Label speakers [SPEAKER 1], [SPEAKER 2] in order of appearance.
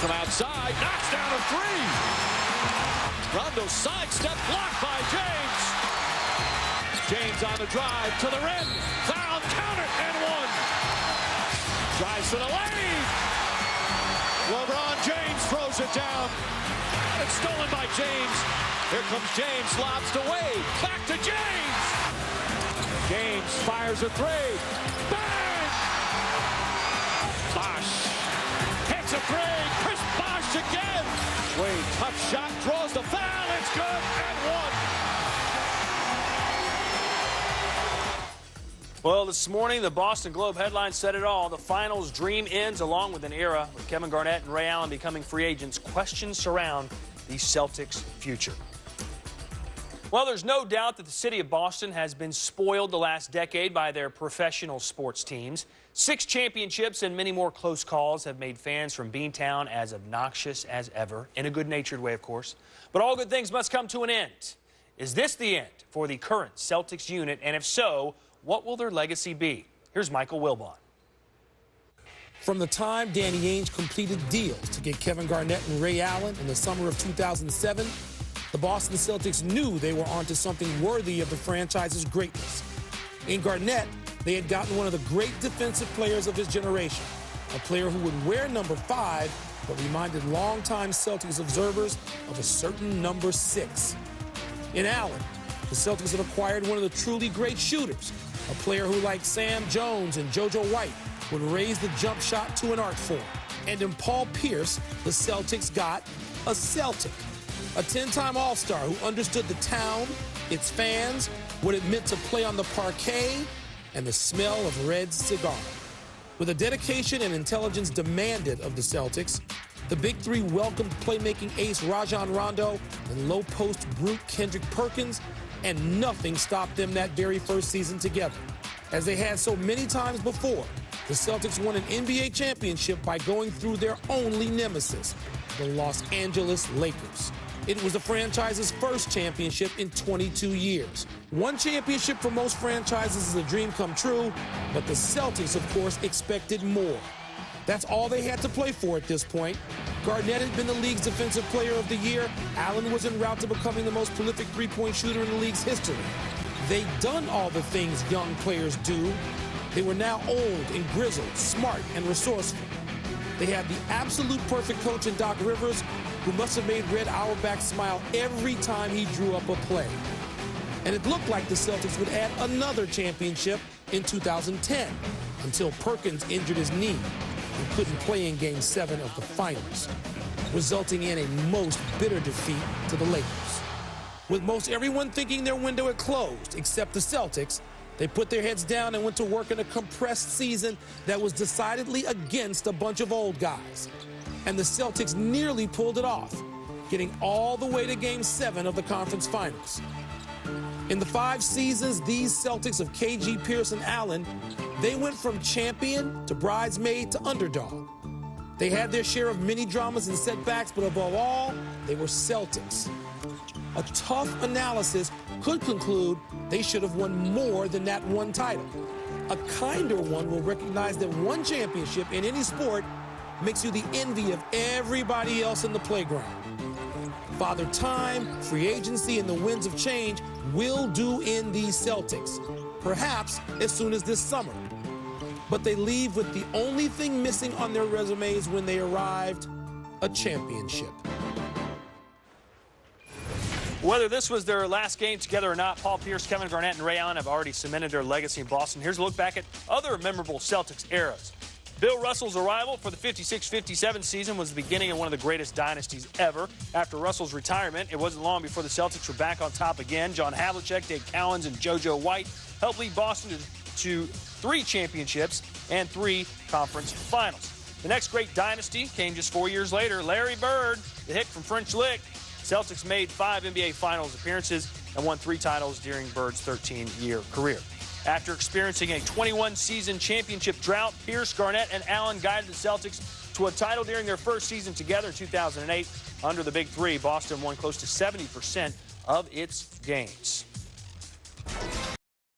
[SPEAKER 1] From outside, knocks down a three. Rondo sidestep blocked by James. James on the drive to the rim. Foul, count it, and one. Drives to the lane. LeBron James throws it down. It's stolen by James. Here comes James, lobs to Wade. Back to James. James fires a three. Bang! Bosh hits a three. Chris Bosh again. Wade, tough shot, draws the foul. It's good, and one.
[SPEAKER 2] Well, this morning, the Boston Globe headline said it all. The finals dream ends along with an era. With Kevin Garnett and Ray Allen becoming free agents, questions surround the Celtics' future. Well, there's no doubt that the city of Boston has been spoiled the last decade by their professional sports teams. 6 championships and many more close calls have made fans from Beantown as obnoxious as ever, in a good-natured way, of course. But all good things must come to an end. Is this the end for the current Celtics unit? And if so, what will their legacy be? Here's Michael Wilbon.
[SPEAKER 3] From the time Danny Ainge completed deals to get Kevin Garnett and Ray Allen in the summer of 2007, the Boston Celtics knew they were onto something worthy of the franchise's greatness. In Garnett, they had gotten one of the great defensive players of his generation, a player who would wear number 5, but reminded longtime Celtics observers of a certain number 6. In Allen, the Celtics had acquired one of the truly great shooters, a player who, like Sam Jones and JoJo White, would raise the jump shot to an art form. And in Paul Pierce, the Celtics got a Celtic, a 10-time All-Star who understood the town, its fans, what it meant to play on the parquet, and the smell of red cigar. With a dedication and intelligence demanded of the Celtics, the Big Three welcomed playmaking ace Rajon Rondo and low-post brute Kendrick Perkins, and nothing stopped them that very first season together. As they had so many times before, the Celtics won an NBA championship by going through their only nemesis, the Los Angeles Lakers. It was the franchise's first championship in 22 years. One championship for most franchises is a dream come true, but the Celtics, of course, expected more. That's all they had to play for at this point. Garnett had been the league's defensive player of the year. Allen was en route to becoming the most prolific three-point shooter in the league's history. They'd done all the things young players do. They were now old and grizzled, smart and resourceful. They had the absolute perfect coach in Doc Rivers, who must have made Red Auerbach smile every time he drew up a play. And it looked like the Celtics would add another championship in 2010, until Perkins injured his knee and couldn't play in Game 7 of the finals, resulting in a most bitter defeat to the Lakers. With most everyone thinking their window had closed, except the Celtics, they put their heads down and went to work in a compressed season that was decidedly against a bunch of old guys. And the Celtics nearly pulled it off, getting all the way to Game 7 of the conference finals. In the 5 seasons, these Celtics of KG, Pierce, and Allen, they went from champion to bridesmaid to underdog. They had their share of mini dramas and setbacks, but above all, they were Celtics. A tough analysis could conclude they should have won more than that one title. A kinder one will recognize that one championship in any sport makes you the envy of everybody else in the playground. Father Time, free agency, and the winds of change will do in these Celtics, perhaps as soon as this summer. But they leave with the only thing missing on their resumes when they arrived, a championship.
[SPEAKER 2] Whether this was their last game together or not, Paul Pierce, Kevin Garnett, and Ray Allen have already cemented their legacy in Boston. Here's a look back at other memorable Celtics eras. Bill Russell's arrival for the 56-57 season was the beginning of one of the greatest dynasties ever. After Russell's retirement, it wasn't long before the Celtics were back on top again. John Havlicek, Dave Cowens, and JoJo White helped lead Boston to 3 championships and 3 conference finals. The next great dynasty came just 4 years later. Larry Bird, the hick from French Lick. Celtics made 5 NBA Finals appearances and won 3 titles during Bird's 13-year career. After experiencing a 21-season championship drought, Pierce, Garnett, and Allen guided the Celtics to a title during their first season together in 2008. Under the Big Three, Boston won close to 70% of its games.